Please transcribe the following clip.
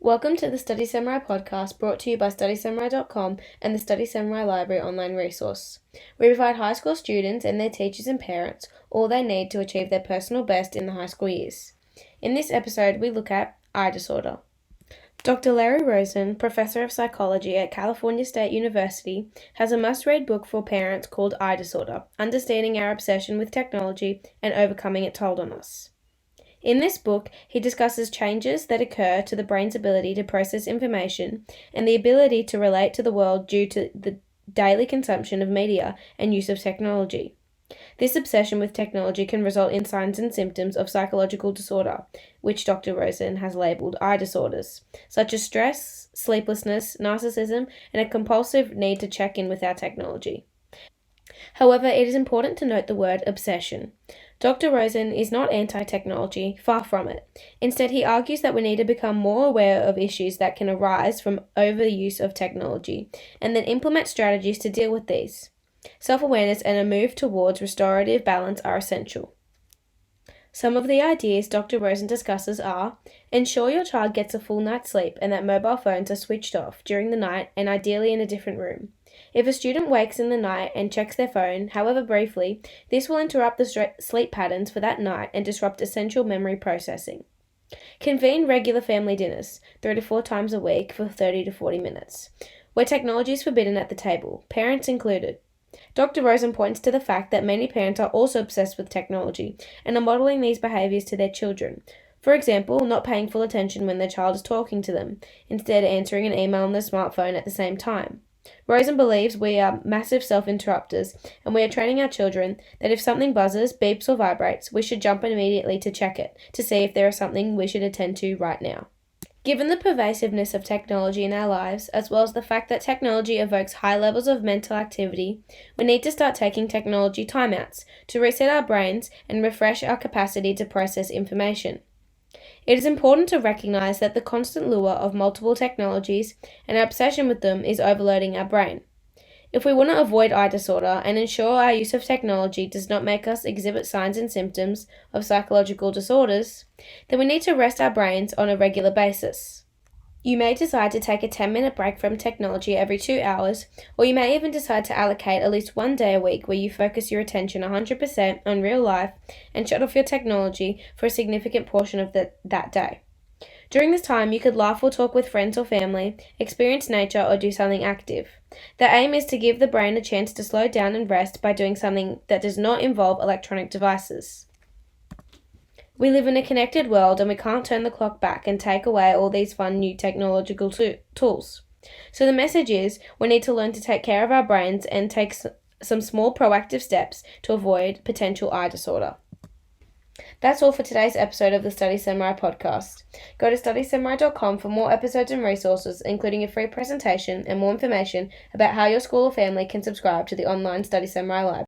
Welcome to the Study Samurai podcast, brought to you by StudySamurai.com and the Study Samurai Library online resource. We provide high school students and their teachers and parents all they need to achieve their personal best in the high school years. In this episode, we look at Idisorder. Dr. Larry Rosen, Professor of Psychology at California State University, has a must-read book for parents called Idisorder, Understanding Our Obsession with Technology and Overcoming Its Hold on Us. In this book, he discusses changes that occur to the brain's ability to process information and the ability to relate to the world due to the daily consumption of media and use of technology. This obsession with technology can result in signs and symptoms of psychological disorder, which Dr. Rosen has labelled Idisorders, such as stress, sleeplessness, narcissism, and a compulsive need to check in with our technology. However, it is important to note the word obsession. Dr. Rosen is not anti-technology, far from it. Instead, he argues that we need to become more aware of issues that can arise from overuse of technology, and then implement strategies to deal with these. Self-awareness and a move towards restorative balance are essential. Some of the ideas Dr. Rosen discusses are: ensure your child gets a full night's sleep and that mobile phones are switched off during the night and ideally in a different room. If a student wakes in the night and checks their phone, however briefly, this will interrupt the sleep patterns for that night and disrupt essential memory processing. Convene regular family dinners, 3 to 4 times a week for 30 to 40 minutes, where technology is forbidden at the table, parents included. Dr. Rosen points to the fact that many parents are also obsessed with technology and are modelling these behaviours to their children. For example, not paying full attention when their child is talking to them, instead answering an email on their smartphone at the same time. Rosen believes we are massive self-interrupters, and we are training our children that if something buzzes, beeps or vibrates, we should jump immediately to check it, to see if there is something we should attend to right now. Given the pervasiveness of technology in our lives, as well as the fact that technology evokes high levels of mental activity, we need to start taking technology timeouts to reset our brains and refresh our capacity to process information. It is important to recognize that the constant lure of multiple technologies and our obsession with them is overloading our brain. If we want to avoid Idisorder and ensure our use of technology does not make us exhibit signs and symptoms of psychological disorders, then we need to rest our brains on a regular basis. You may decide to take a 10-minute break from technology every 2 hours, or you may even decide to allocate at least one day a week where you focus your attention 100% on real life and shut off your technology for a significant portion of that day. During this time, you could laugh or talk with friends or family, experience nature, or do something active. The aim is to give the brain a chance to slow down and rest by doing something that does not involve electronic devices. We live in a connected world and we can't turn the clock back and take away all these fun new technological tools. So the message is we need to learn to take care of our brains and take some small proactive steps to avoid potential Idisorder. That's all for today's episode of the Study Samurai podcast. Go to StudySamurai.com for more episodes and resources, including a free presentation and more information about how your school or family can subscribe to the online Study Samurai Library.